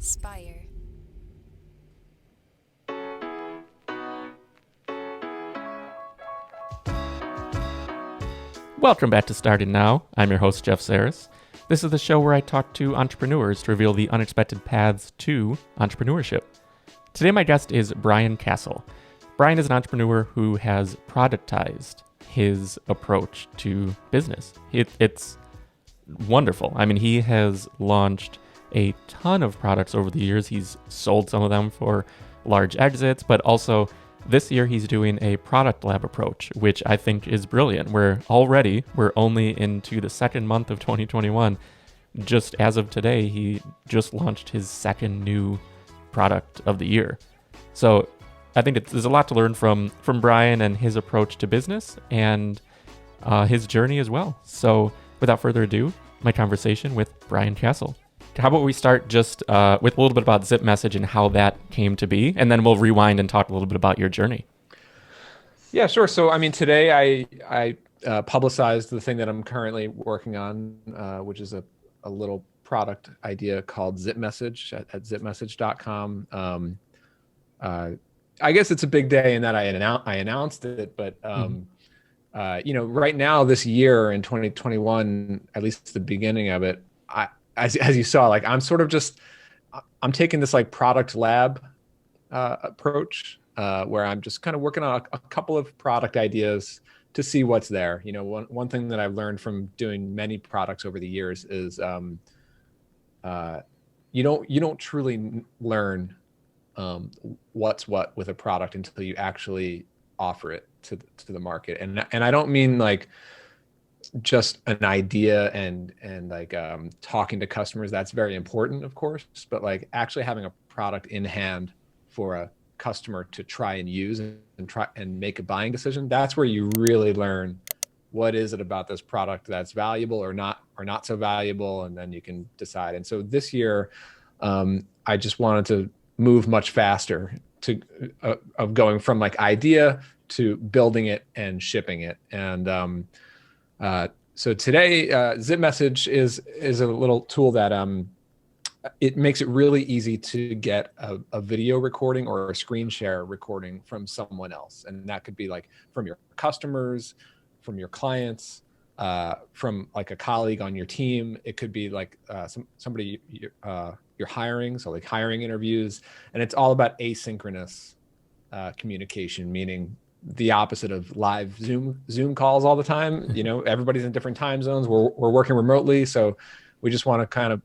Spire. Welcome back to Starting Now. I'm your host, Jeff Sarris. This is the show where I talk to entrepreneurs to reveal the unexpected paths to entrepreneurship. Today, my guest is Brian Casel. Brian is an entrepreneur who has productized his approach to business. It's wonderful. I mean, he has launched a ton of products over the years. He's sold some of them for large exits, but also this year he's doing a product lab approach, which I think is brilliant. We're only into the second month of 2021. Just as of today, he just launched his second new product of the year. So I think there's a lot to learn from Brian and his approach to business and his journey as well. So without further ado, my conversation with Brian Casel. How about we start just with a little bit about Zip Message and how that came to be, and then we'll rewind and talk a little bit about your journey. Yeah, sure. So, I mean, today I publicized the thing that I'm currently working on, which is a little product idea called Zip Message at zipmessage.com. I guess it's a big day in that I announced it, but right now this year in 2021, at least the beginning of it, as you saw, like I'm taking this like product lab approach where I'm just kind of working on a couple of product ideas to see what's there. You know, one thing that I've learned from doing many products over the years is you don't truly learn what's what with a product until you actually offer it to the market. And I don't mean like just an idea and like talking to customers. That's very important, of course, but like actually having a product in hand for a customer to try and use and try and make a buying decision. That's where you really learn what is it about this product that's valuable or not so valuable, and then you can decide. And so this year, I just wanted to move much faster of going from like idea to building it and shipping it. And so today, Zip Message is a little tool that it makes it really easy to get a video recording or a screen share recording from someone else. And that could be like from your customers, from your clients, from like a colleague on your team. It could be like somebody you're hiring, so like hiring interviews. And it's all about asynchronous communication, meaning the opposite of live Zoom calls all the time. You know, everybody's in different time zones. We're working remotely. So we just want to kind of,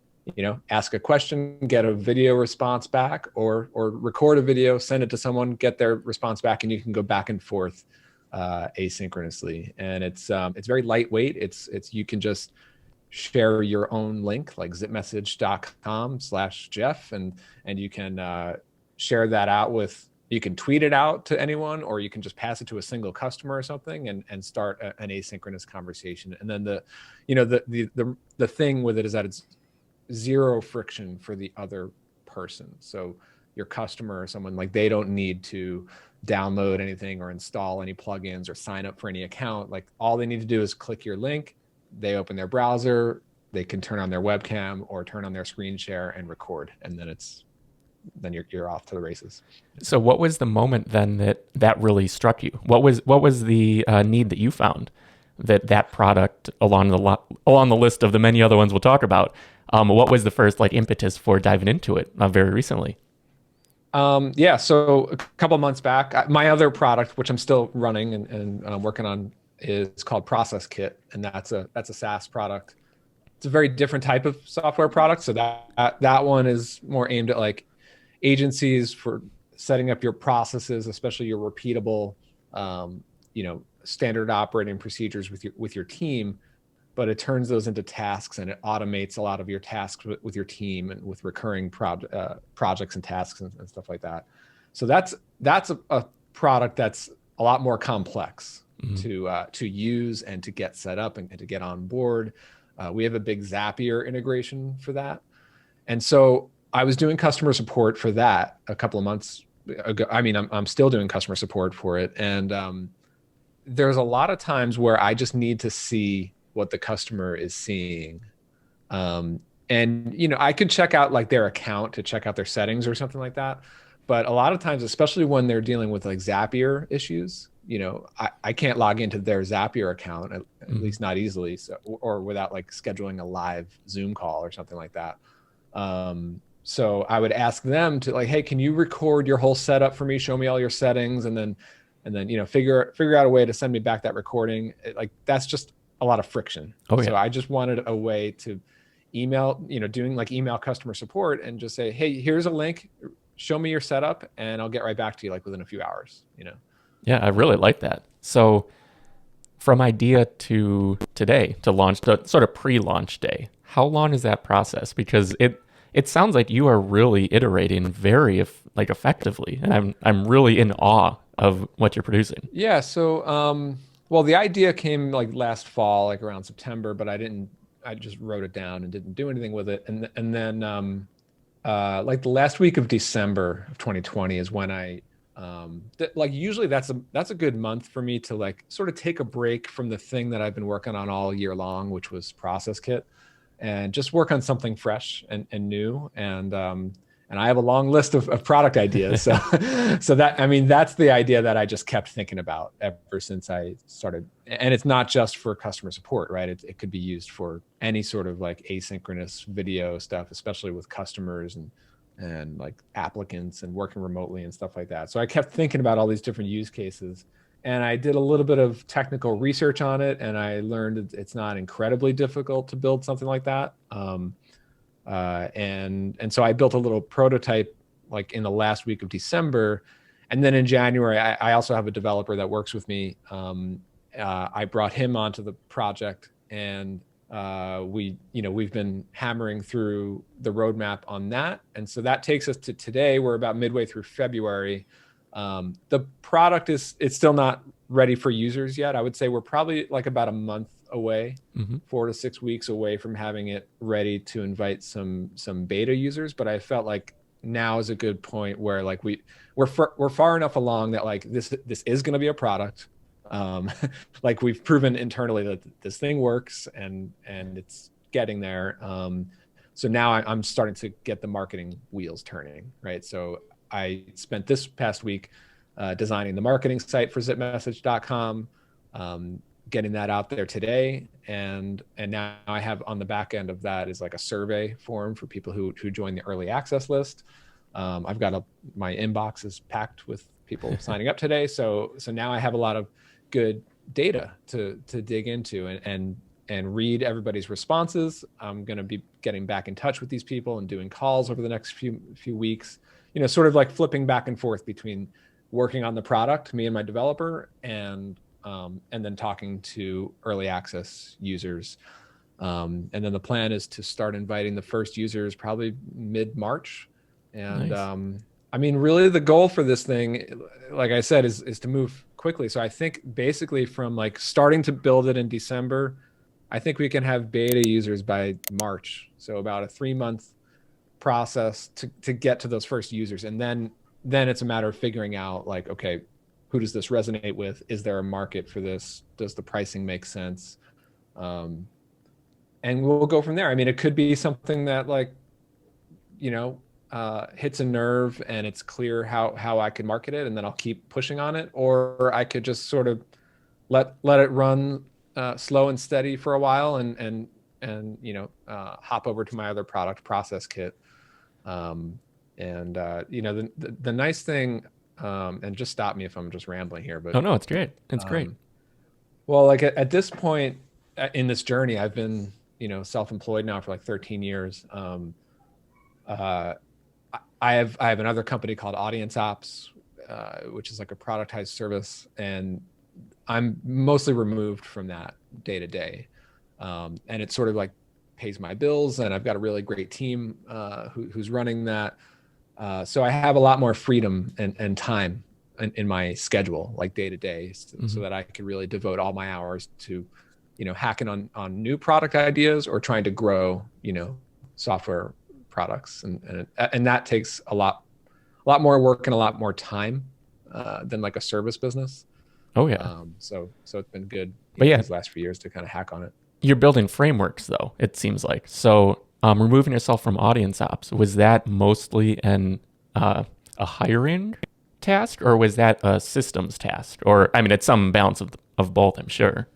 ask a question, get a video response back, or record a video, send it to someone, get their response back, and you can go back and forth asynchronously. And it's very lightweight. It's you can just share your own link, like zipmessage.com/Jeff, and you can share that out with. You can tweet it out to anyone, or you can just pass it to a single customer or something and start an asynchronous conversation. And then the thing with it is that it's zero friction for the other person. So your customer or someone, like, they don't need to download anything or install any plugins or sign up for any account. Like, all they need to do is click your link. They open their browser, they can turn on their webcam or turn on their screen share and record. And then you're off to the races. So what was the moment then that really struck you? What was the need that you found that product along the list of the many other ones we'll talk about? What was the first like impetus for diving into it very recently? So a couple of months back, my other product, which I'm still running and I'm working on, is called Process Kit, and that's a SaaS product. It's a very different type of software product. So that one is more aimed at like agencies for setting up your processes, especially your repeatable, standard operating procedures with your team. But it turns those into tasks, and it automates a lot of your tasks with your team and with recurring projects and tasks and stuff like that. So that's a product that's a lot more complex to use and to get set up and to get on board. We have a big Zapier integration for that. And so I was doing customer support for that a couple of months ago. I mean, I'm still doing customer support for it. And there's a lot of times where I just need to see what the customer is seeing. and I could check out like their account to check out their settings or something like that. But a lot of times, especially when they're dealing with like Zapier issues, I can't log into their Zapier account, at least not easily, so, or without like scheduling a live Zoom call or something like that. So I would ask them to like, hey, can you record your whole setup for me? Show me all your settings, and then figure out a way to send me back that recording. Like that's just a lot of friction. Oh, yeah. So I just wanted a way to email, doing like email customer support and just say, hey, here's a link, show me your setup, and I'll get right back to you like within a few hours. Yeah, I really like that. So from idea to today, to launch, to sort of pre-launch day, how long is that process? Because it sounds like you are really iterating very effectively, and I'm really in awe of what you're producing. Yeah. So, well, the idea came like last fall, like around September, but I just wrote it down and didn't do anything with it. And then, like the last week of December of 2020 is when like usually that's a good month for me to like sort of take a break from the thing that I've been working on all year long, which was Process Kit, and just work on something fresh and new. And I have a long list of product ideas. So, that's the idea that I just kept thinking about ever since I started. And it's not just for customer support, right? It could be used for any sort of like asynchronous video stuff, especially with customers and like applicants and working remotely and stuff like that. So I kept thinking about all these different use cases, and I did a little bit of technical research on it, and I learned it's not incredibly difficult to build something like that. And so I built a little prototype like in the last week of December. And then in January, I also have a developer that works with me. I brought him onto the project, and we've been hammering through the roadmap on that. And so that takes us to today. We're about midway through February. The product it's still not ready for users yet. I would say we're probably like about a month away, 4 to 6 weeks away from having it ready to invite some beta users. But I felt like now is a good point where like we're far enough along that like this is going to be a product. Like we've proven internally that this thing works, and it's getting there. So now I'm starting to get the marketing wheels turning, right? So I spent this past week designing the marketing site for zipmessage.com, getting that out there today. And now I have on the back end of that is like a survey form for people who join the early access list. I've got my inbox is packed with people signing up today. So now I have a lot of good data to dig into and read everybody's responses. I'm going to be getting back in touch with these people and doing calls over the next few weeks, sort of like flipping back and forth between working on the product, me and my developer, and then talking to early access users. And then the plan is to start inviting the first users probably mid-March. And nice. Really the goal for this thing, like I said, is to move quickly. So I think basically from like starting to build it in December, I think we can have beta users by March. So about a 3-month process to get to those first users. And then it's a matter of figuring out like, okay, who does this resonate with? Is there a market for this? Does the pricing make sense? And we'll go from there. It could be something that like, hits a nerve and it's clear how I could market it, and then I'll keep pushing on it. Or I could just sort of let it run slow and steady for a while and hop over to my other product, Process Kit. The nice thing, and just stop me if I'm just rambling here, but no, it's great. It's great. Well, like at this point in this journey, I've been, self-employed now for like 13 years. I have another company called Audience Ops, which is like a productized service, and I'm mostly removed from that day to day. And it sort of like pays my bills, and I've got a really great team who's running that. So I have a lot more freedom and time in my schedule, like day to day, so that I can really devote all my hours to, hacking on new product ideas or trying to grow, software products. And that takes a lot more work and a lot more time than like a service business. Oh yeah. So it's been good these last few years to kind of hack on it. You're building frameworks though, it seems like. So removing yourself from audience ops, was that mostly a hiring task, or was that a systems task? Or I mean, it's some balance of both, I'm sure.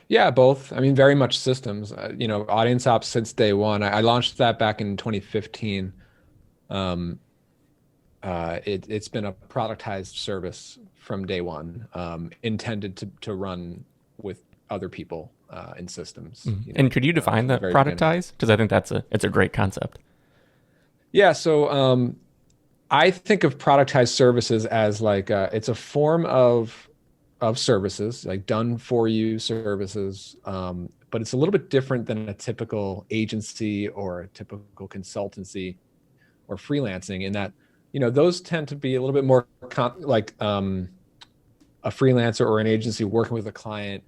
Yeah, both. I mean, very much systems. Audience ops since day one. I launched that back in 2015. Um, it's been a productized service from day one, intended to run with other people in systems. And could you define From the the very beginning. productize? Because I think it's a great concept. Yeah, so I think of productized services as like it's a form of services, like done for you services, but it's a little bit different than a typical agency or a typical consultancy or freelancing in that, those tend to be a little bit more like a freelancer or an agency working with a client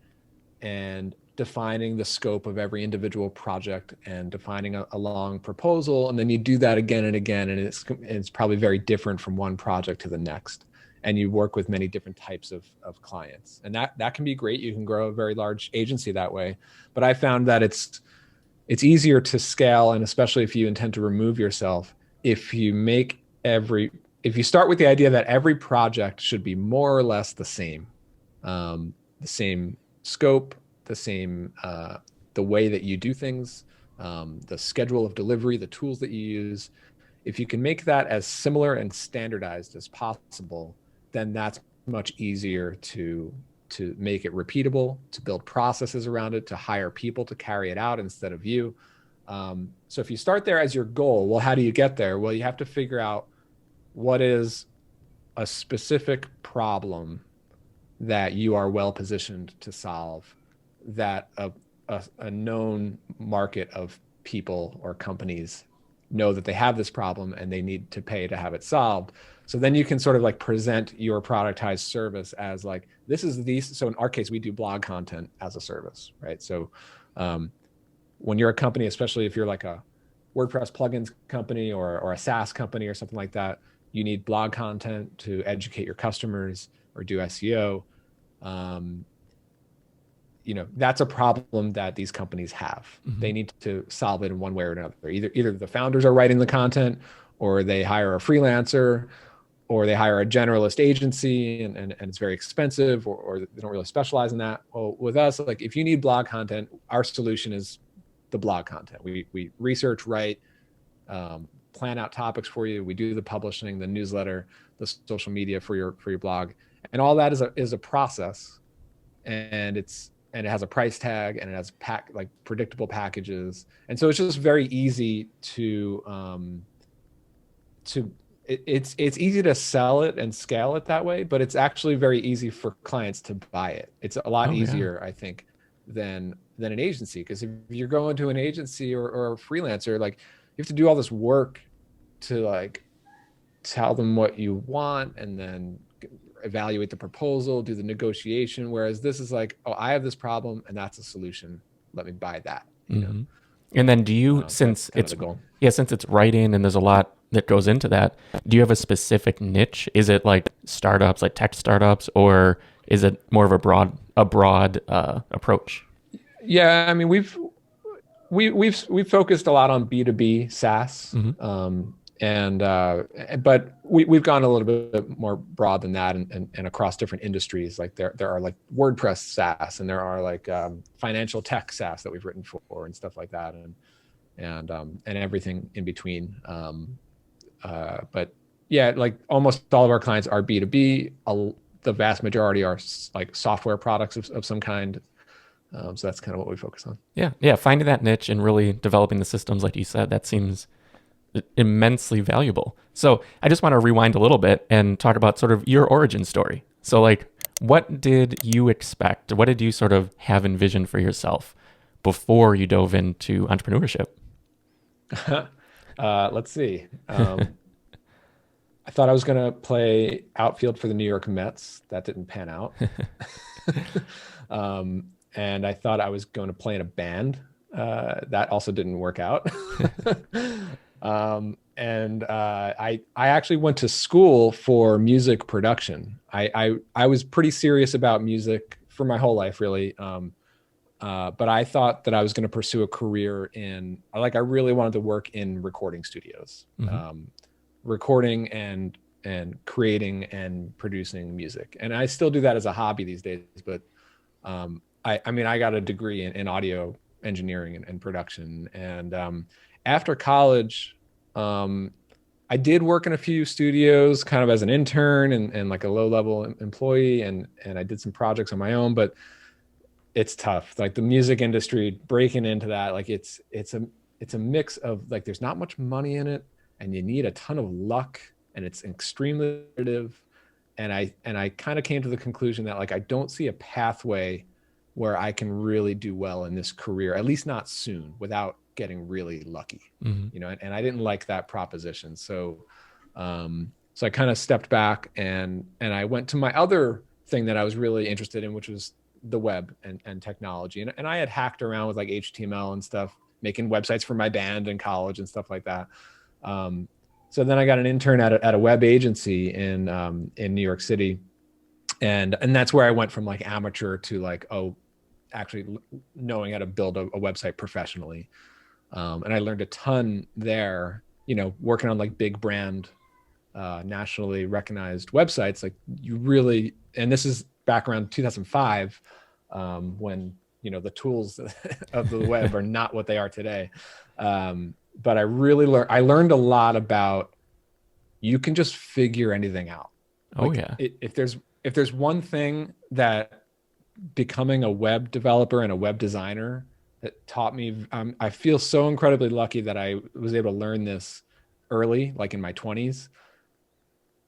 and defining the scope of every individual project and defining a long proposal. And then you do that again and again. And it's probably very different from one project to the next. And you work with many different types of clients. And that can be great. You can grow a very large agency that way. But I found that it's easier to scale, and especially if you intend to remove yourself, if you start with the idea that every project should be more or less the same scope, the same, the way that you do things, the schedule of delivery, the tools that you use. If you can make that as similar and standardized as possible, then that's much easier to make it repeatable, to build processes around it, to hire people to carry it out instead of you. So if you start there as your goal, well, how do you get there? Well, you have to figure out what is a specific problem that you are well positioned to solve, that a known market of people or companies know that they have this problem and they need to pay to have it solved. So then you can sort of like present your productized service as like, so in our case, we do blog content as a service, right? So when you're a company, especially if you're like a WordPress plugins company or a SaaS company or something like that, you need blog content to educate your customers or do SEO. That's a problem that these companies have. Mm-hmm. They need to solve it in one way or another. Either the founders are writing the content, or they hire a freelancer, or they hire a generalist agency and it's very expensive, or they don't really specialize in that. Well, with us, like if you need blog content, our solution is the blog content. We research, write, plan out topics for you. We do the publishing, the newsletter, the social media for your blog, and all that is a process, and it has a price tag, and it has predictable packages, and so it's just very easy it's easy to sell it and scale it that way, but it's actually very easy for clients to buy it. It's a lot easier, I think, than an agency, because if you're going to an agency or a freelancer, like you have to do all this work to like tell them what you want and then evaluate the proposal, do the negotiation. Whereas this is like, oh, I have this problem and that's a solution. Let me buy that. Mm-hmm. And then do you, since it's writing and there's a lot that goes into that, do you have a specific niche? Is it like startups, like tech startups, or is it more of a broad approach? Yeah, I mean, we've focused a lot on B2B SaaS. Mm-hmm. But we've gone a little bit more broad than that and across different industries. Like there are like WordPress SaaS, and there are like financial tech SaaS that we've written for and stuff like that, and everything in between. But yeah, like almost all of our clients are B2B. The vast majority are like software products of some kind. So that's kind of what we focus on. Yeah. Finding that niche and really developing the systems, like you said, that seems immensely valuable. So I just want to rewind a little bit and talk about sort of your origin story. So like, what did you expect? What did you sort of have envisioned for yourself before you dove into entrepreneurship? Let's see. I thought I was going to play outfield for the New York Mets. That didn't pan out. And I thought I was going to play in a band. That also didn't work out. I actually went to school for music production. I was pretty serious about music for my whole life, really. But I thought that I was going to pursue a career in, like, I really wanted to work in recording studios, recording and creating and producing music. And I still do that as a hobby these days. But I mean, I got a degree in audio engineering and production. And after college, I did work in a few studios kind of as an intern and like a low-level employee. And I did some projects on my own, but it's tough. Like the music industry, breaking into that, like it's a mix of, like, there's not much money in it and you need a ton of luck and it's extremely competitive. And I kind of came to the conclusion that, like, I don't see a pathway where I can really do well in this career, at least not soon, without getting really lucky, you know, and I didn't like that proposition. So I kind of stepped back and I went to my other thing that I was really interested in, which was the web and technology. And I had hacked around with like HTML and stuff, making websites for my band in college and stuff like that. So then I got an intern at a web agency in New York City. And that's where I went from like amateur to like, actually knowing how to build a website professionally. And I learned a ton there, you know, working on like big brand, nationally recognized websites. Like you really, and this is back around 2005, when, you know, the tools of the web are not what they are today. But I really learned a lot about, you can just figure anything out. If there's one thing that becoming a web developer and a web designer that taught me, I feel so incredibly lucky that I was able to learn this early, like in my 20s.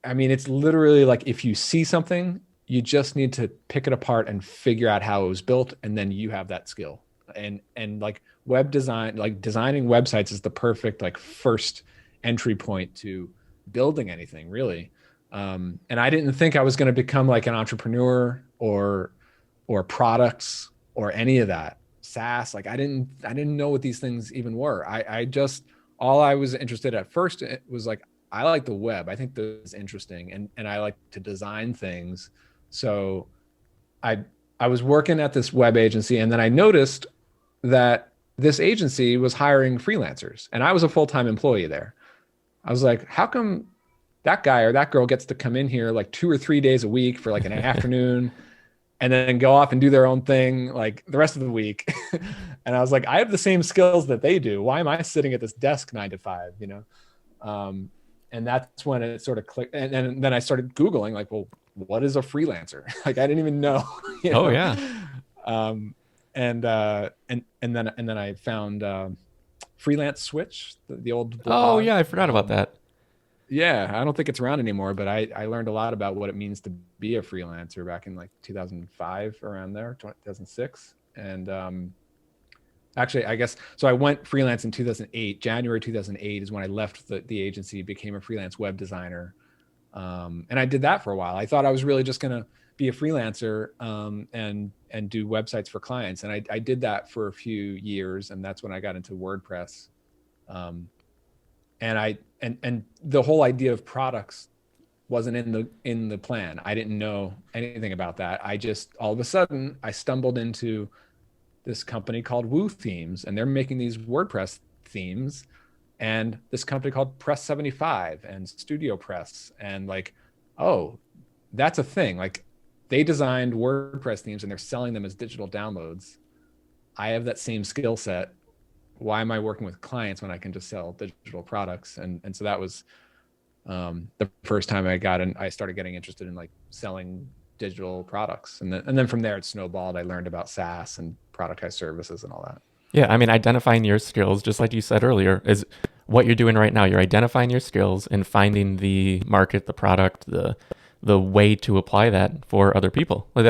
I mean, it's literally like, if you see something, you just need to pick it apart and figure out how it was built, and then you have that skill. And like web design, like designing websites is the perfect like first entry point to building anything, really. And I didn't think I was going to become like an entrepreneur or products or any of that. SaaS, like I didn't know what these things even were. All I was interested at first was like, I like the web. I think this is interesting, and I like to design things. So I was working at this web agency, and then I noticed that this agency was hiring freelancers, and I was a full-time employee there. I was like, how come that guy or that girl gets to come in here like 2 or 3 days a week for like an afternoon and then go off and do their own thing like the rest of the week? And I was like, I have the same skills that they do. Why am I sitting at this desk 9 to 5, you know? And that's when it sort of clicked. And then I started Googling like, well, what is a freelancer? Like, I didn't even know. You know? Oh yeah. And then I found Freelance Switch, the old blog. Oh yeah, I forgot about that. Yeah, I don't think it's around anymore, but I learned a lot about what it means to be a freelancer back in like 2005, around there, 2006. And actually, I guess, so I went freelance in 2008. January 2008 is when I left the agency, became a freelance web designer. And I did that for a while. I thought I was really just going to be a freelancer and do websites for clients. And I did that for a few years, and that's when I got into WordPress. And the whole idea of products wasn't in the plan. I didn't know anything about that. I just, all of a sudden, I stumbled into this company called Woo Themes, and they're making these WordPress themes, and this company called Press 75 and Studio Press, and like, oh, that's a thing. Like, they designed WordPress themes and they're selling them as digital downloads. I have that same skill set. Why am I working with clients when I can just sell digital products? And so that was the first time I started getting interested in like selling digital products. And then from there it snowballed. I learned about SaaS and productized services and all that. Yeah, I mean, identifying your skills, just like you said earlier, is what you're doing right now. You're identifying your skills and finding the market, the product, the way to apply that for other people. Like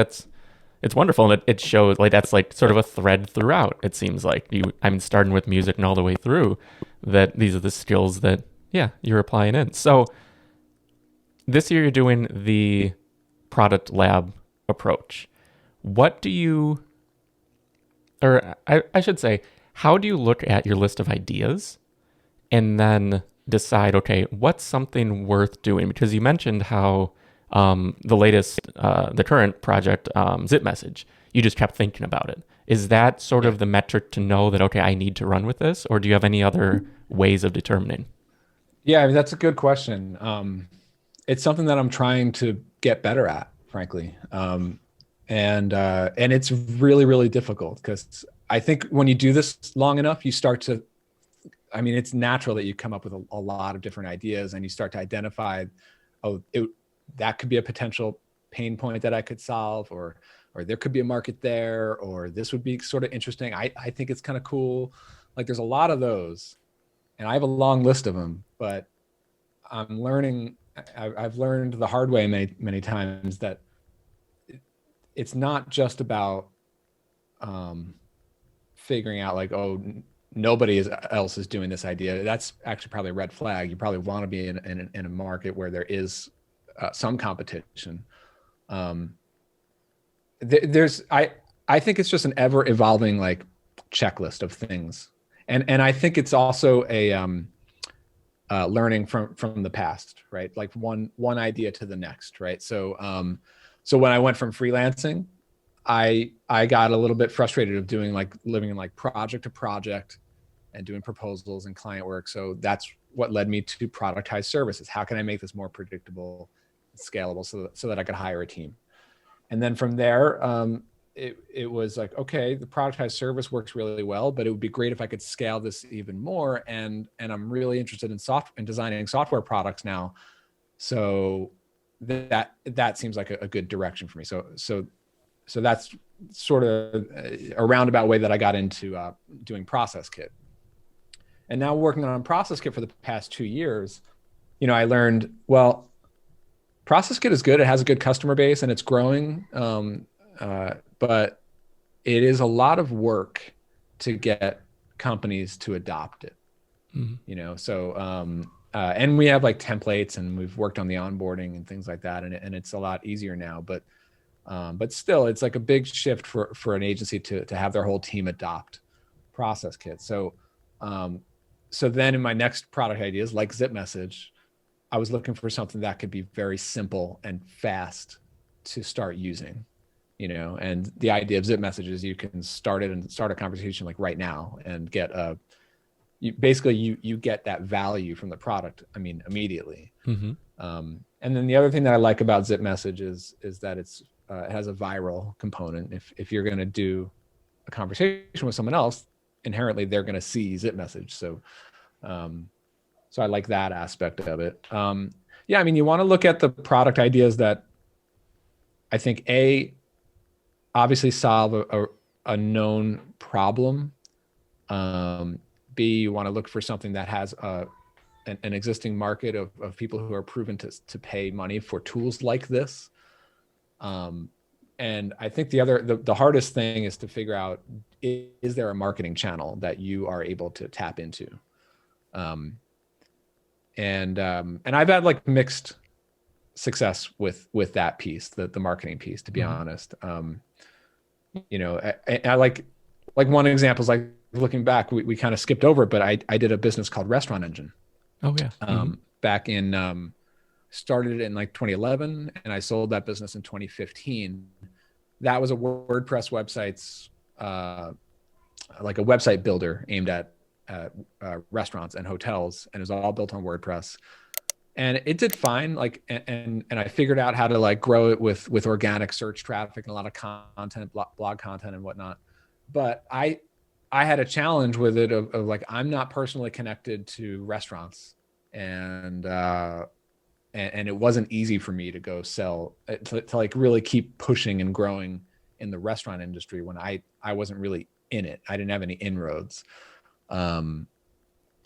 it's wonderful, and it shows like that's like sort of a thread throughout. It seems like starting with music and all the way through, that these are the skills that you're applying in. So this year you're doing the product lab approach. What do you, or I should say, how do you look at your list of ideas and then decide, okay, what's something worth doing? Because you mentioned how the current project, Zip Message, you just kept thinking about it. Is that sort of the metric to know that, okay, I need to run with this? Or do you have any other ways of determining? Yeah, I mean, that's a good question. It's something that I'm trying to get better at, frankly. And it's really, really difficult because I think when you do this long enough, you start to, I mean, it's natural that you come up with a lot of different ideas and you start to identify, that could be a potential pain point that I could solve, or there could be a market there, or this would be sort of interesting. I think it's kind of cool. Like there's a lot of those and I have a long list of them, but I'm learning, I've learned the hard way many, many times that it's not just about figuring out like, oh, nobody else is doing this idea. That's actually probably a red flag. You probably want to be in a market where there is some competition. I think it's just an ever evolving like checklist of things. And I think it's also a learning from the past, right? Like one idea to the next, right? So when I went from freelancing, I got a little bit frustrated of living in like project to project and doing proposals and client work. So that's what led me to Productize services. How can I make this more predictable, scalable, so that I could hire a team? And then from there, it was like, okay, the Productize service works really well, but it would be great if I could scale this even more. And I'm really interested in designing software products now. So that seems like a good direction for me. So that's sort of a roundabout way that I got into doing Process Kit. And now working on Process Kit for the past 2 years, I learned, well, Process Kit is good. It has a good customer base and it's growing. But it is a lot of work to get companies to adopt it, So, and we have like templates and we've worked on the onboarding and things like that. And it's a lot easier now, but still it's like a big shift for an agency to have their whole team adopt Process Kit. So then in my next product ideas, like Zip Message, I was looking for something that could be very simple and fast to start using, and the idea of Zip Message is you can start it and start a conversation like right now and get you get that value from the product, immediately. Mm-hmm. And then the other thing that I like about Zip Message is that it has a viral component. If you're going to do a conversation with someone else, inherently they're going to see Zip Message. So I like that aspect of it. You want to look at the product ideas that I think obviously solve a known problem. B, you want to look for something that has an existing market of people who are proven to pay money for tools like this. And I think the hardest thing is to figure out, is there a marketing channel that you are able to tap into? And I've had like mixed success with that piece, the marketing piece, to be honest. I like one example is like looking back, we kind of skipped over it, but I did a business called Restaurant Engine. Oh yeah. Back in, started it in like 2011 and I sold that business in 2015. That was a WordPress website's, like a website builder aimed at restaurants and hotels, and it was all built on WordPress. And it did fine. Like, and I figured out how to like grow it with organic search traffic and a lot of content, blog content and whatnot. But I had a challenge with it of like, I'm not personally connected to restaurants, and it wasn't easy for me to go sell to like really keep pushing and growing in the restaurant industry when I wasn't really in it. I didn't have any inroads. So,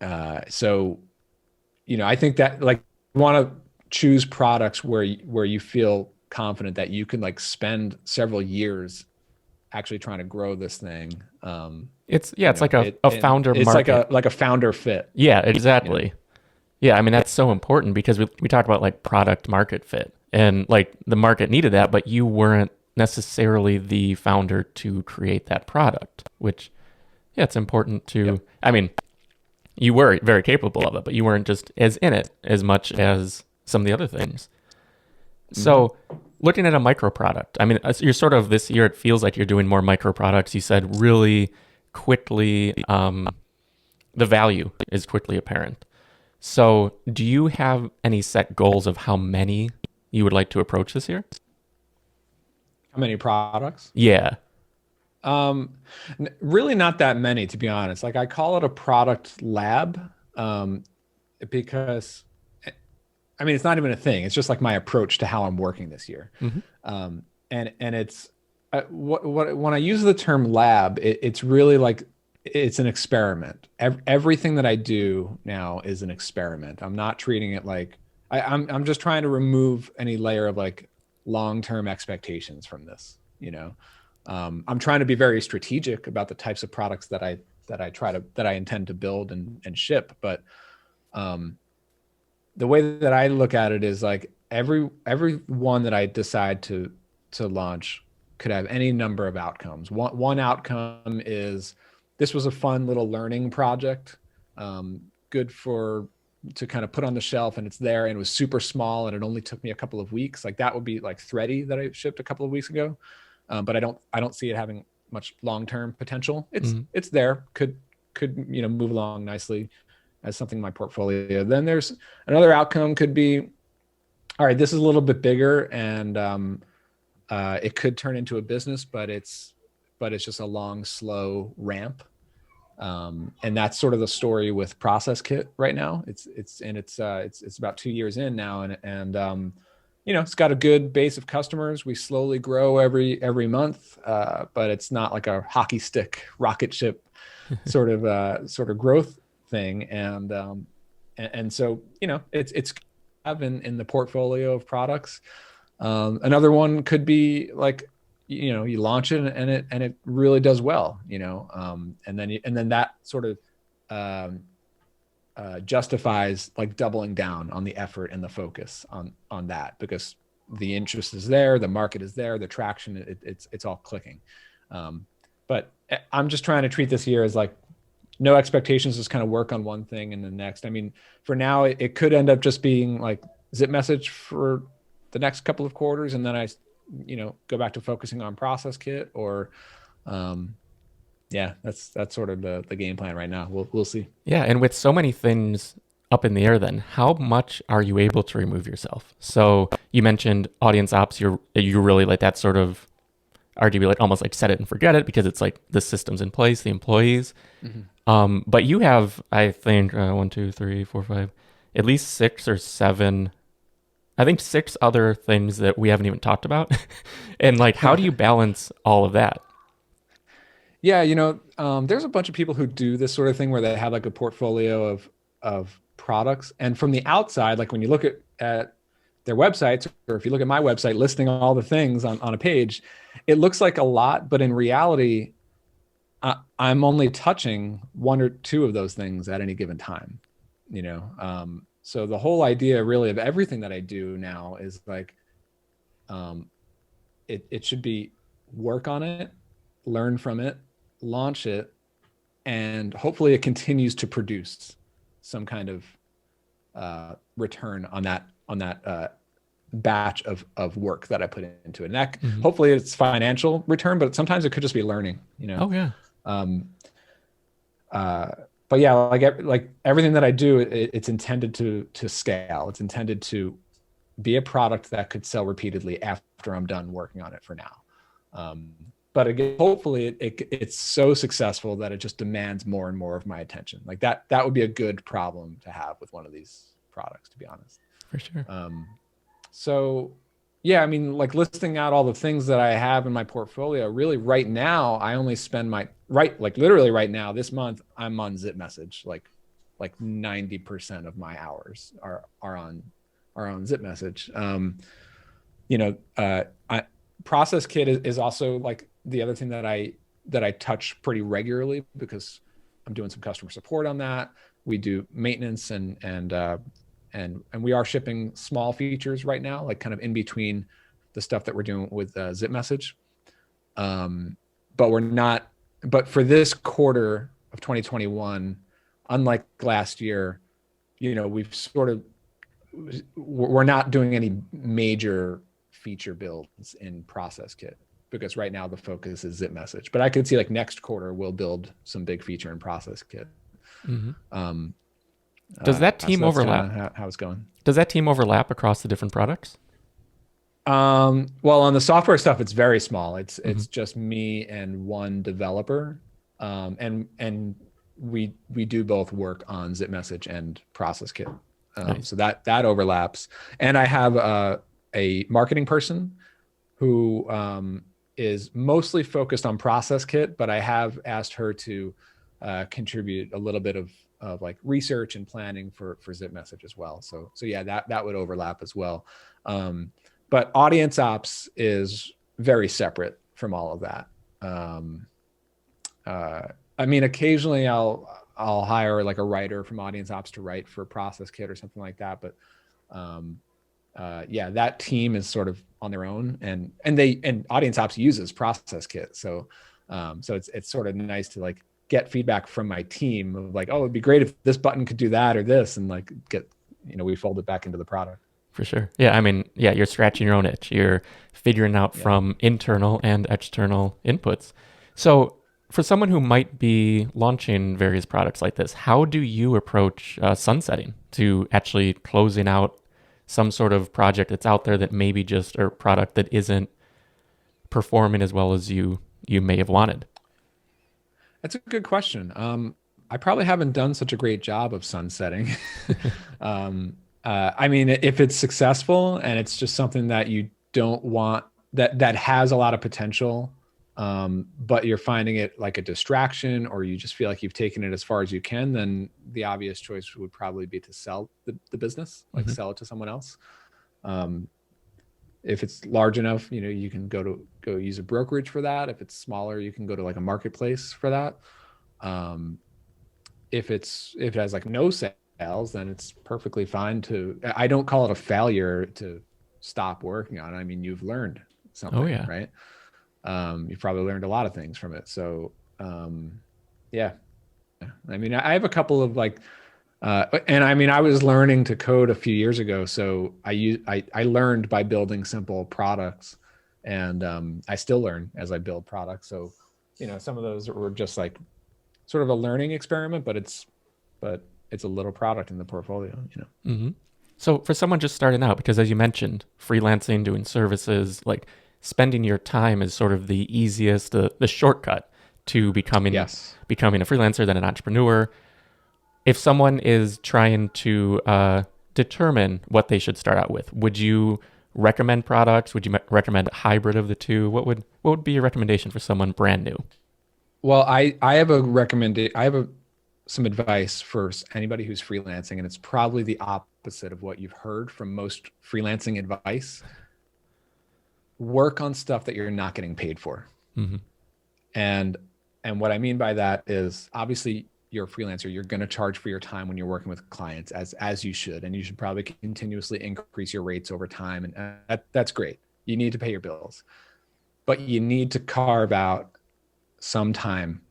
I think that like you want to choose products where you feel confident that you can like spend several years actually trying to grow this thing. It's like a founder it's market. It's like a founder fit. Yeah, exactly. Yeah, that's so important because we talk about like product market fit, and like the market needed that, but you weren't necessarily the founder to create that product, which, yeah, it's important to, you were very capable of it, but you weren't just as in it as much as some of the other things. So looking at a micro product, I mean, you're sort of this year, it feels like you're doing more micro products. You said really quickly, the value is quickly apparent. So do you have any set goals of how many you would like to approach this year? How many products? Yeah. Really not that many, to be honest. Like I call it a product lab, because I mean, it's not even a thing. It's just like my approach to how I'm working this year. Mm-hmm. And it's when I use the term lab, it's really like it's an experiment. Everything that I do now is an experiment. I'm not treating it like I'm just trying to remove any layer of like long-term expectations from this. I'm trying to be very strategic about the types of products that I intend to build and ship. But the way that I look at it is like every one that I decide to launch could have any number of outcomes. One outcome is this was a fun little learning project, good to kind of put on the shelf, and it's there, and it was super small, and it only took me a couple of weeks. Like that would be like Thready that I shipped a couple of weeks ago, but I don't see it having much long-term potential. It's there, could move along nicely as something in my portfolio. Then there's another outcome could be, all right, this is a little bit bigger, and it could turn into a business, but it's just a long, slow ramp. And that's sort of the story with Process Kit right now. It's about 2 years in now, and it's got a good base of customers. We slowly grow every month, but it's not like a hockey stick rocket ship sort of growth thing. And so it's in the portfolio of products. Another one could be like, you launch it and it really does well, and then that sort of justifies like doubling down on the effort and the focus on that, because the interest is there, the market is there, the traction, it's all clicking. But I'm just trying to treat this year as like no expectations, just kind of work on one thing and the next. I mean, for now, it could end up just being like zip message for the next couple of quarters, and then I go back to focusing on Process Kit, or that's sort of the game plan right now. We'll see. Yeah, and with so many things up in the air, then how much are you able to remove yourself? So you mentioned audience ops. You really like that sort of arguably like almost like set it and forget it, because it's like the system's in place, the employees. Mm-hmm. But you have, I think, 1, 2, 3, 4, 5, at least 6 or 7. I think 6 other things that we haven't even talked about. And like, how do you balance all of that? Yeah, there's a bunch of people who do this sort of thing where they have like a portfolio of products. And from the outside, like when you look at their websites, or if you look at my website listing all the things on a page, it looks like a lot, but in reality, I'm only touching 1 or 2 of those things at any given time, So the whole idea really of everything that I do now is like, it should be work on it, learn from it, launch it, and hopefully it continues to produce some kind of return on that batch of work that I put into it. And that hopefully it's financial return, but sometimes it could just be learning, Oh yeah. But yeah, like everything that I do, it's intended to scale. It's intended to be a product that could sell repeatedly after I'm done working on it for now. But again, hopefully it's so successful that it just demands more and more of my attention. Like that would be a good problem to have with one of these products, to be honest. For sure. So yeah, I mean, like listing out all the things that I have in my portfolio, really right now, I only spend literally right now, this month, I'm on zip message. Like 90% of my hours are on zip message. Process Kit is also like the other thing that I touch pretty regularly, because I'm doing some customer support on that. We do maintenance and we are shipping small features right now, like kind of in between the stuff that we're doing with zip message. But for this quarter of 2021, unlike last year, we're not doing any major feature builds in Process Kit, because right now the focus is zip message. But I could see like next quarter we'll build some big feature in Process Kit. Does that team so that's overlap? kinda how it's going. Does that team overlap across the different products? Well, on the software stuff, it's very small. It's just me and one developer, and we do both work on zip message and Process Kit. Nice. So that overlaps. And I have a marketing person who is mostly focused on Process Kit, but I have asked her to contribute a little bit of like research and planning for zip message as well. So yeah, that would overlap as well. But audience ops is very separate from all of that. I mean, occasionally I'll hire like a writer from audience ops to write for Process Kit or something like that. But yeah, that team is sort of on their own, and audience ops uses Process Kit. So it's sort of nice to like get feedback from my team of like, oh, it'd be great if this button could do that or this, and like get, we fold it back into the product. For sure. Yeah, I mean, yeah, you're scratching your own itch. You're figuring out from internal and external inputs. So for someone who might be launching various products like this, how do you approach sunsetting to actually closing out some sort of project that's out there that maybe just, or product that isn't performing as well as you may have wanted? That's a good question. I probably haven't done such a great job of sunsetting. I mean, if it's successful and it's just something that you don't want, that has a lot of potential, but you're finding it like a distraction, or you just feel like you've taken it as far as you can, then the obvious choice would probably be to sell the business, like sell it to someone else. If it's large enough, you can go use a brokerage for that. If it's smaller, you can go to like a marketplace for that. If it has like no sales, then it's perfectly fine I don't call it a failure to stop working on it. I mean, you've learned something, right? You've probably learned a lot of things from it. So, yeah. I mean, I have a couple of like, and I mean, I was learning to code a few years ago. So I learned by building simple products, and I still learn as I build products. So, some of those were just like sort of a learning experiment, but it's a little product in the portfolio, So for someone just starting out, because as you mentioned, freelancing, doing services, like spending your time is sort of the easiest, the shortcut to becoming a freelancer, then an entrepreneur. If someone is trying to determine what they should start out with, would you recommend products? Would you recommend a hybrid of the two? What would be your recommendation for someone brand new? Well, I have some advice for anybody who's freelancing, and it's probably the opposite of what you've heard from most freelancing advice. Work on stuff that you're not getting paid for. And what I mean by that is, obviously you're a freelancer, you're going to charge for your time when you're working with clients, as you should, and you should probably continuously increase your rates over time. And that's great. You need to pay your bills, but you need to carve out some time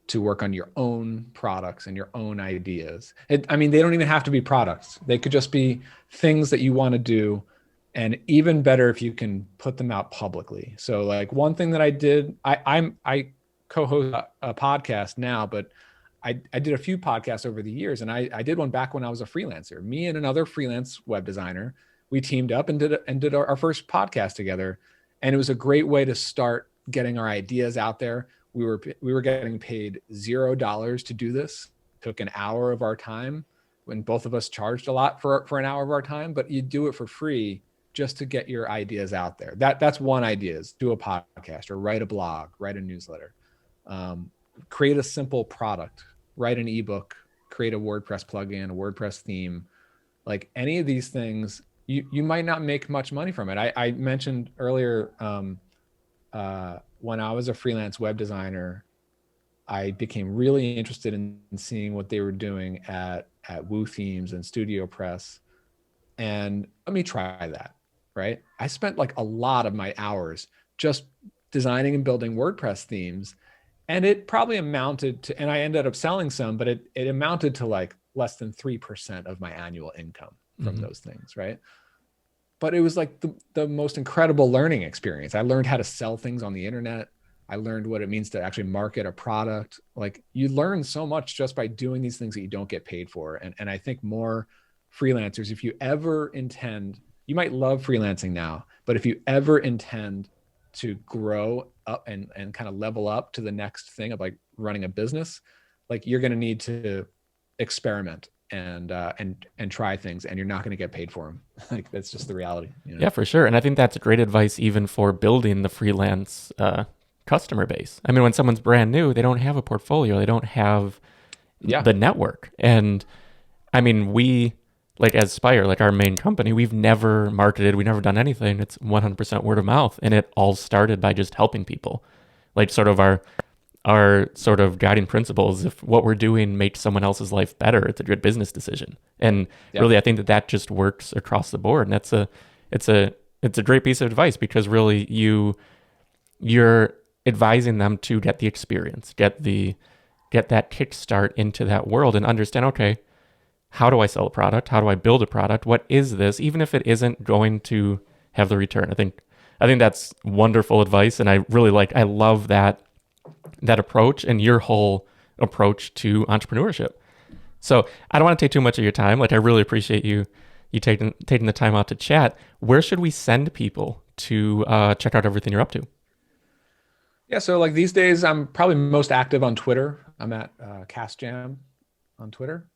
to work on your own products and your own ideas. I mean, they don't even have to be products. They could just be things that you want to do. And even better if you can put them out publicly. So like one thing that I did, I co-host a podcast now, but I did a few podcasts over the years, and I did one back when I was a freelancer. Me and another freelance web designer, we teamed up and did our first podcast together. And it was a great way to start getting our ideas out there. We were getting paid $0 to do this. It took an hour of our time, when both of us charged a lot for an hour of our time, but you do it for free just to get your ideas out there. That's one idea, is do a podcast or write a blog, write a newsletter, create a simple product, write an ebook, create a WordPress plugin, a WordPress theme. Like any of these things, you might not make much money from it. I mentioned earlier, when I was a freelance web designer, I became really interested in seeing what they were doing at Woo Themes and Studio Press. And let me try that, right? I spent like a lot of my hours just designing and building WordPress themes. And it probably amounted to, and I ended up selling some, but it amounted to like less than 3% of my annual income from those things, right? but it was like the most incredible learning experience. I learned how to sell things on the internet. I learned what it means to actually market a product. Like, you learn so much just by doing these things that you don't get paid for. And I think more freelancers, if you ever intend, you might love freelancing now, but if you ever intend to grow up and kind of level up to the next thing of like running a business, like, you're going to need to experiment and try things, and you're not going to get paid for them. Like, that's just the reality. You know? Yeah, for sure. And I think that's great advice even for building the freelance customer base. I mean, when someone's brand new, they don't have a portfolio, they don't have the network. And I mean, we, like, as Spire, like our main company, we've never marketed, we've never done anything. It's 100% word of mouth. And it all started by just helping people. Like, sort of our sort of guiding principles, if what we're doing makes someone else's life better, it's a good business decision. And really, I think that just works across the board. And it's a great piece of advice, because really you're advising them to get the experience, get that kickstart into that world, and understand, okay, how do I sell a product? How do I build a product? What is this? Even if it isn't going to have the return. I think that's wonderful advice. And I love that approach and your whole approach to entrepreneurship. So I don't want to take too much of your time. Like, I really appreciate you taking the time out to chat. Where should we send people to check out everything you're up to? Yeah, so like these days, I'm probably most active on Twitter. I'm at CastJam on Twitter.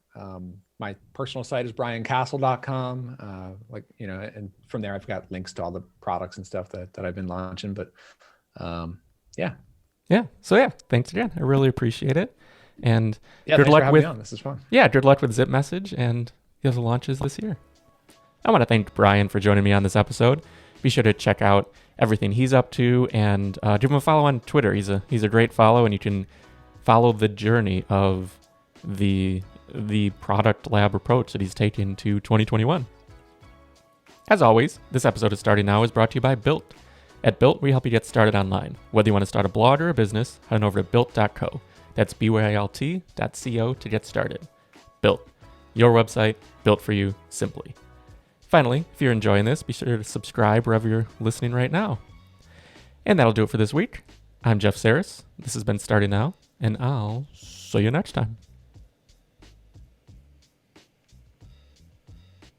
My personal site is briancasel.com. And from there, I've got links to all the products and stuff that I've been launching. But Yeah. So thanks again. I really appreciate it. And good luck with me on. This is fun. Yeah, good luck with Zip Message and the other launches this year. I want to thank Brian for joining me on this episode. Be sure to check out everything he's up to, and give him a follow on Twitter. He's a great follow, and you can follow the journey of the product lab approach that he's taken to 2021. As always, this episode of Starting Now is brought to you by Built. At Built, we help you get started online. Whether you want to start a blog or a business, head on over to built.co. That's BYLT.co to get started. Built, your website, built for you, simply. Finally, if you're enjoying this, be sure to subscribe wherever you're listening right now. And that'll do it for this week. I'm Jeff Sarris. This has been Starting Now, and I'll see you next time.